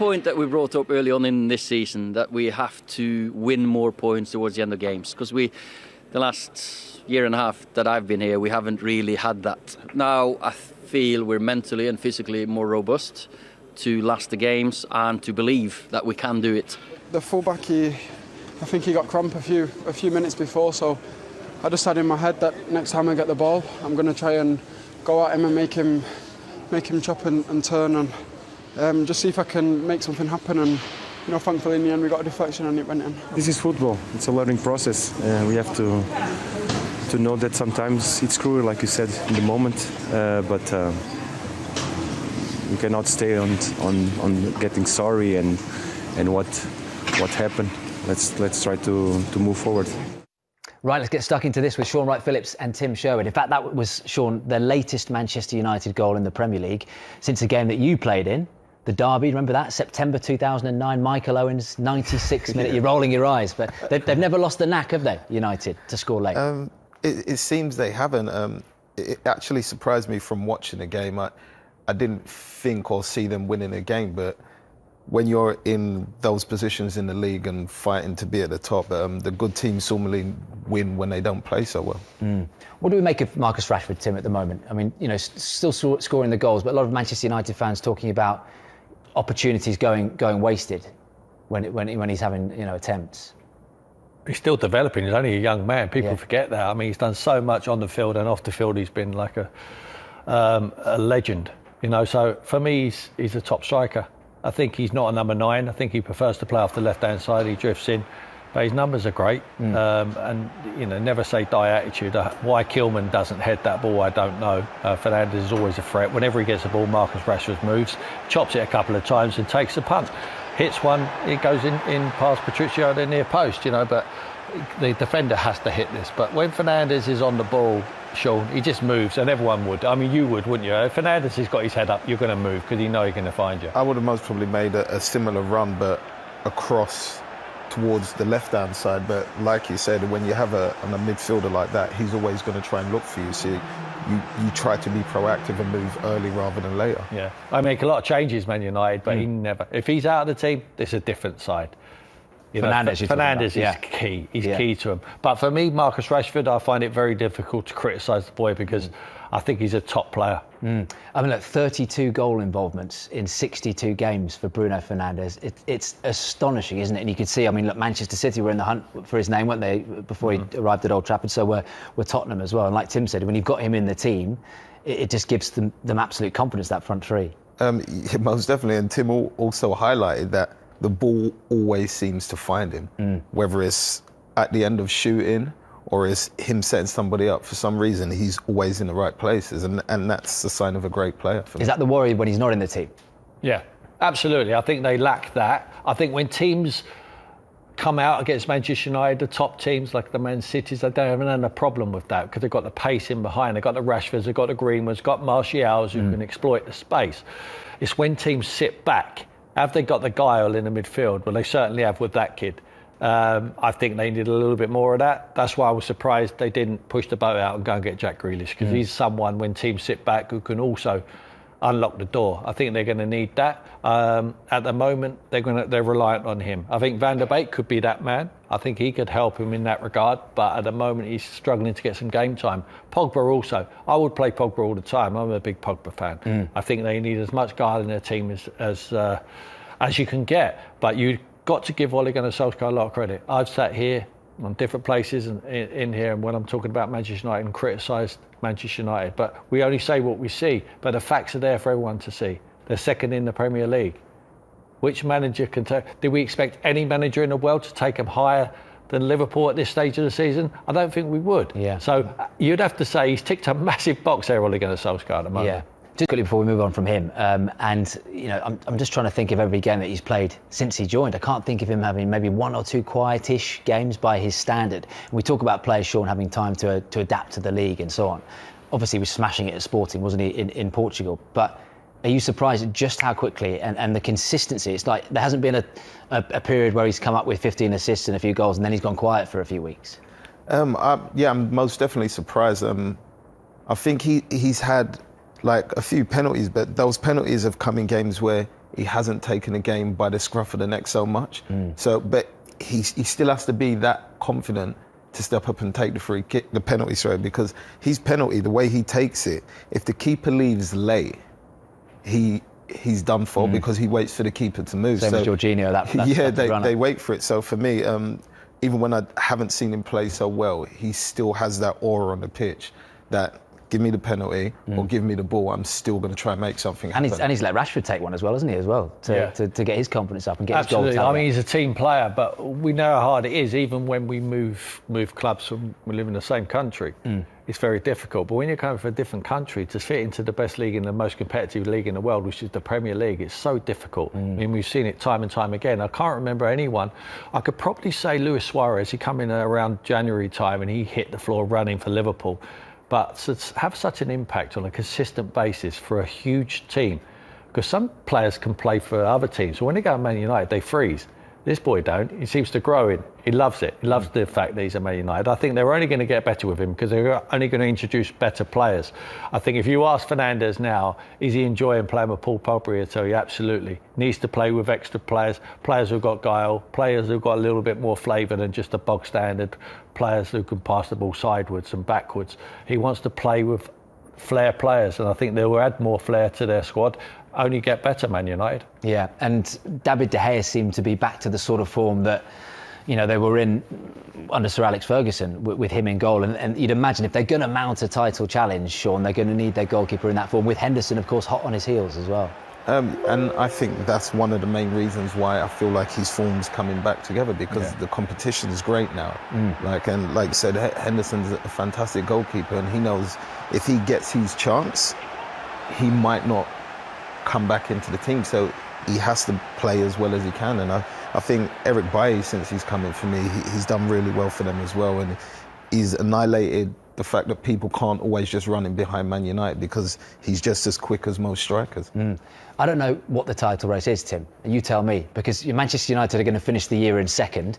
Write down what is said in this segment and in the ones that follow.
point that we brought up early on in this season, that we have to win more points towards the end of games, because the last year and a half that I've been here, we haven't really had that. Now I feel we're mentally and physically more robust to last the games and to believe that we can do it. The fullback, I think he got cramp a few minutes before, so I just had in my head that next time I get the ball, I'm going to try and go at him and make him chop and turn, and just see if I can make something happen. And thankfully in the end we got a deflection and it went in. This is football. It's a learning process. We have to know that sometimes it's cruel, like you said, in the moment, but we cannot stay on getting sorry and what happened. Let's try to move forward. Right, let's get stuck into this with Shaun Phillips and Tim Sherwood. In fact, that was, Shaun, the latest Manchester United goal in the Premier League since a game that you played in, the derby. Remember that? September 2009, Michael Owen's 96th minute. You're rolling your eyes, but they've never lost the knack, have they, United, to score late? It seems they haven't. It actually surprised me from watching the game. I didn't think or see them winning a game, but when you're in those positions in the league and fighting to be at the top, the good teams normally win when they don't play so well. What do we make of Marcus Rashford, Tim, at the moment? I mean, still scoring the goals, but a lot of Manchester United fans talking about opportunities going wasted when he's having attempts. He's still developing. He's only a young man. People forget that. I mean, he's done so much on the field and off the field. He's been like a legend. So for me, he's a top striker. I think he's not a number 9. I think he prefers to play off the left-hand side. He drifts in, but his numbers are great. And never say die attitude. Why Kilman doesn't head that ball, I don't know. Fernandes is always a threat. Whenever he gets the ball, Marcus Rashford moves, chops it a couple of times and takes the punt. Hits one, it goes in past Patricio at the near post. But the defender has to hit this. But when Fernandes is on the ball, Shaun, he just moves, and everyone would. I mean, you would, wouldn't you? If Fernandes has got his head up, you're going to move because you know he's going to find you. I would have most probably made a similar run, but across towards the left-hand side. But like you said, when you have a midfielder like that, he's always going to try and look for you. So you try to be proactive and move early rather than later. Yeah, I make a lot of changes, Man United, but he never. If he's out of the team, it's a different side. Fernandes is key. He's key to him. But for me, Marcus Rashford, I find it very difficult to criticise the boy because I think he's a top player. I mean, look, 32 goal involvements in 62 games for Bruno Fernandes. It's astonishing, isn't it? And you can see, I mean, look, Manchester City were in the hunt for his name, weren't they, before he arrived at Old Trafford? So were Tottenham as well. And like Tim said, when you've got him in the team, it just gives them absolute confidence, that front three. Most definitely. And Tim also highlighted that the ball always seems to find him, whether it's at the end of shooting or it's him setting somebody up. For some reason, he's always in the right places, and that's the sign of a great player. Is that the worry when he's not in the team? Yeah, absolutely. I think they lack that. I think when teams come out against Manchester United, the top teams like the Man Cities, they don't have a problem with that because they've got the pace in behind. They've got the Rashfords, they've got the Greenwoods, got Martials who can exploit the space. It's when teams sit back. Have they got the guile in the midfield? Well, they certainly have with that kid. I think they need a little bit more of that. That's why I was surprised they didn't push the boat out and go and get Jack Grealish, because he's someone, when teams sit back, who can also unlock the door. I think they're going to need that. At the moment, they're reliant on him. I think Van der Beek could be that man. I think he could help him in that regard, but at the moment he's struggling to get some game time. Pogba also. I would play Pogba all the time. I'm a big Pogba fan. I think they need as much guile in their team as you can get. But you've got to give Ole Gunnar Solskjaer a lot of credit. I've sat here on different places and in here, and when I'm talking about Manchester United and criticised Manchester United, but we only say what we see, but the facts are there for everyone to see. They're second in the Premier League. Which manager can take? Do we expect any manager in the world to take them higher than Liverpool at this stage of the season? I don't think we would. Yeah. So you'd have to say he's ticked a massive box there, Ole Gunnar Solskjaer, at the moment. Yeah. Just quickly before we move on from him, and I'm just trying to think of every game that he's played since he joined. I can't think of him having maybe one or two quietish games by his standard. And we talk about players, Shaun, having time to adapt to the league and so on. Obviously, he was smashing it at Sporting, wasn't he, in Portugal? But are you surprised at just how quickly and the consistency? It's like there hasn't been a period where he's come up with 15 assists and a few goals and then he's gone quiet for a few weeks. I'm most definitely surprised. I think he's had like a few penalties, but those penalties have come in games where he hasn't taken a game by the scruff of the neck so much. So, but he still has to be that confident to step up and take the penalty, because his penalty, the way he takes it, if the keeper leaves late, he's done for because he waits for the keeper to move. Same as Jorginho, they wait for it. So for me, even when I haven't seen him play so well, he still has that aura on the pitch that give me the penalty or give me the ball, I'm still going to try and make something happen. And he's let Rashford take one as well, hasn't he, to get his confidence up and get Absolutely. his goal. I mean, he's a team player, but we know how hard it is, even when we move clubs from, we live in the same country. It's very difficult. But when you're coming from a different country, to fit into the best league and the most competitive league in the world, which is the Premier League, it's so difficult. I mean, we've seen it time and time again. I can't remember anyone. I could probably say Luis Suarez. He came in around January time and he hit the floor running for Liverpool. But to have such an impact on a consistent basis for a huge team, because some players can play for other teams, so when they go to Man United, they freeze. This boy don't. He seems to grow in. He loves it. He loves the fact that he's at Man United. I think they're only going to get better with him because they're only going to introduce better players. I think if you ask Fernandes now, is he enjoying playing with Paul Pogba? He'll tell you absolutely. Needs to play with extra players who've got guile, players who've got a little bit more flavour than just the bog standard, players who can pass the ball sideways and backwards. He wants to play with flair players, and I think they will add more flair to their squad. Only get better, Man United. Yeah, and David De Gea seemed to be back to the sort of form that, you know, they were in under Sir Alex Ferguson with him in goal. And you'd imagine if they're going to mount a title challenge, Shaun, they're going to need their goalkeeper in that form, with Henderson, of course, hot on his heels as well. And I think that's one of the main reasons why I feel like his form's coming back together, because the competition is great now. Like you said, Henderson's a fantastic goalkeeper, and he knows if he gets his chance, he might not come back into the team, so he has to play as well as he can. And I think Eric Bailly, since he's come in for me, he's done really well for them as well, and he's annihilated the fact that people can't always just run him behind Man United, because he's just as quick as most strikers. I don't know what the title race is, Tim. You tell me, because Manchester United are going to finish the year in second.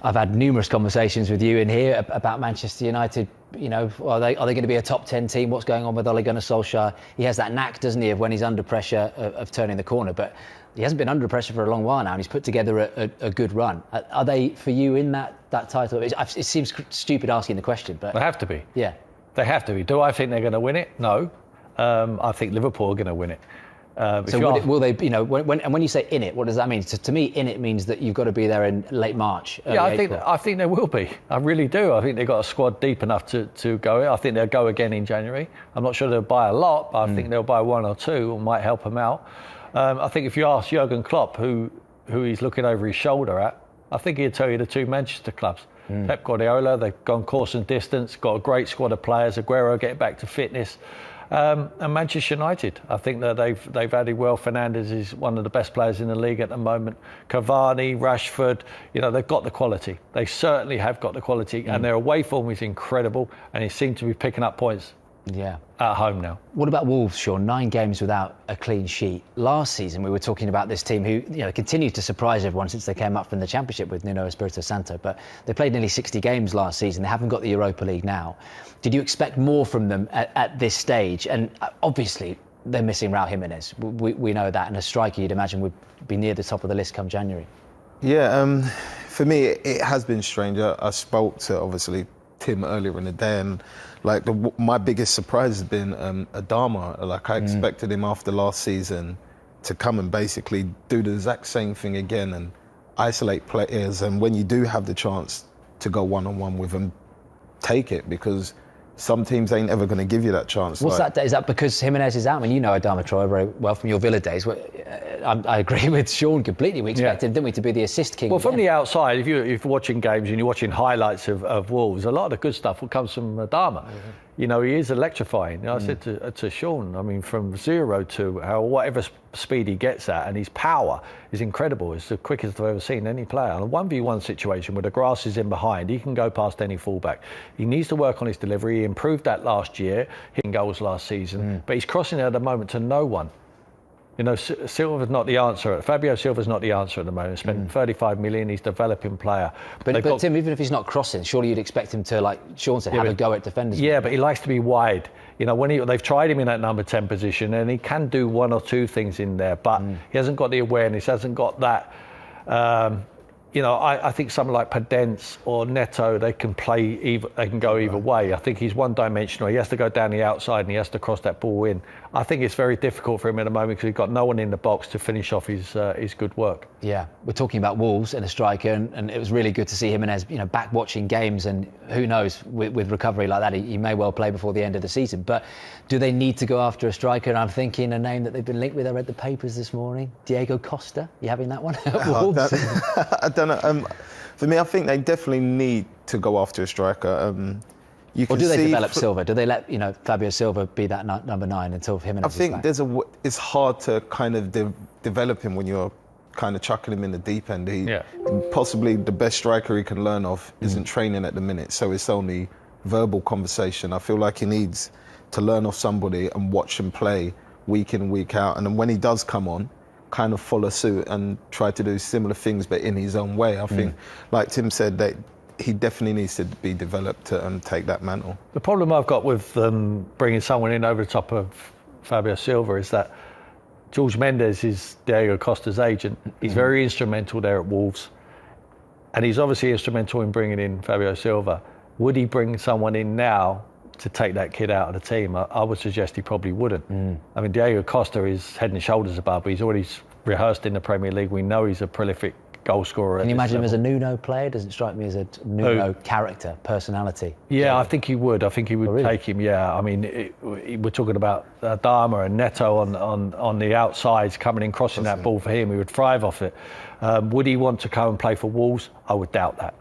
I've had numerous conversations with you in here about Manchester United. You know, are they going to be a top 10 team? What's going on with Ole Gunnar Solskjaer? He has that knack, doesn't he, of when he's under pressure of turning the corner. But he hasn't been under pressure for a long while now, and he's put together a good run. Are they, for you, in that title? It seems stupid asking the question, but they have to be. Yeah, they have to be. Do I think they're going to win it? No. I think Liverpool are going to win it. So will they? You know, when you say in it, what does that mean? To me, in it means that you've got to be there in late March. Yeah, I think they will be. I really do. I think they've got a squad deep enough to go in. I think they'll go again in January. I'm not sure they'll buy a lot, but I think they'll buy one or two, or might help them out. I think if you ask Jurgen Klopp who he's looking over his shoulder at, I think he'd tell you the two Manchester clubs. Pep Guardiola, they've gone course and distance, got a great squad of players. Aguero getting back to fitness. And Manchester United, I think that they've added well. Fernandes is one of the best players in the league at the moment. Cavani, Rashford, you know, they've got the quality. They certainly have got the quality, and their away form is incredible, and they seem to be picking up points. Yeah. At home now. What about Wolves, Shaun? 9 games without a clean sheet. Last season, we were talking about this team who, you know, continued to surprise everyone since they came up from the Championship with Nuno Espirito Santo. But they played nearly 60 games last season. They haven't got the Europa League now. Did you expect more from them at this stage? And obviously, they're missing Raul Jimenez. We know that. And a striker, you'd imagine, would be near the top of the list come January. Yeah, for me, it has been strange. I spoke to, obviously, Tim earlier in the day, and like my biggest surprise has been Adama. Like, I expected him after last season to come and basically do the exact same thing again and isolate players, and when you do have the chance to go one-on-one with them, take it, because some teams ain't ever going to give you that chance. What's that? Is that because Jimenez is out? I mean, you know Adama Traore very well from your Villa days. I agree with Shaun completely. We expected, didn't we, to be the assist king? Well, from the outside, if you're watching games and you're watching highlights of Wolves, a lot of the good stuff comes from Adama. You know, he is electrifying. You know, I said to Shaun, I mean, from 0 to whatever speed he gets at, and his power is incredible. It's the quickest I've ever seen any player. On a 1v1 situation where the grass is in behind, he can go past any fullback. He needs to work on his delivery. He improved that last year, hitting goals last season, but he's crossing it at the moment to no one. You know, Silva's not the answer. Fabio Silva's not the answer at the moment. Spent 35 million. He's a developing player. But Tim, even if he's not crossing, surely you'd expect him to, like Shaun said, have a go at defenders. Yeah, but he likes to be wide. You know, when they've tried him in that number 10 position, and he can do one or two things in there, but he hasn't got the awareness, hasn't got that. You know, I think someone like Podence or Neto, they can go either way. I think he's one-dimensional. He has to go down the outside and he has to cross that ball in. I think it's very difficult for him at the moment because he's got no one in the box to finish off his good work. Yeah, we're talking about Wolves and a striker, and it was really good to see Jimenez, you know, back watching games, and who knows, with recovery like that, he may well play before the end of the season. But do they need to go after a striker? And I'm thinking a name that they've been linked with. I read the papers this morning, Diego Costa. You having that one? I don't know. For me, I think they definitely need to go after a striker. Or do they develop Silva? Do they let Fabio Silva be that number 9 until Jimenez? I think it's hard to kind of develop him when you're kind of chucking him in the deep end. Possibly the best striker he can learn of isn't training at the minute, so it's only verbal conversation. I feel like he needs to learn off somebody and watch him play week in, week out, and then when he does come on, kind of follow suit and try to do similar things but in his own way. I think, like Tim said, that he definitely needs to be developed to take that mantle. The problem I've got with bringing someone in over the top of Fabio Silva is that George Mendes is Diego Costa's agent. He's very instrumental there at Wolves, and he's obviously instrumental in bringing in Fabio Silva. Would he bring someone in now to take that kid out of the team? I would suggest he probably wouldn't. I mean, Diego Costa is head and shoulders above, but he's already rehearsed in the Premier League. We know he's a prolific goal scorer. Can you imagine him as a Nuno player? Doesn't strike me as a Nuno character, personality. Yeah, I think he would. I think he would take him. Yeah, I mean, we're talking about Dharma and Neto on the outsides coming in, crossing that ball for him. He would thrive off it. Would he want to come and play for Wolves? I would doubt that.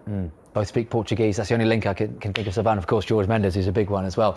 Both speak Portuguese. That's the only link I can think of. And of course, George Mendes is a big one as well.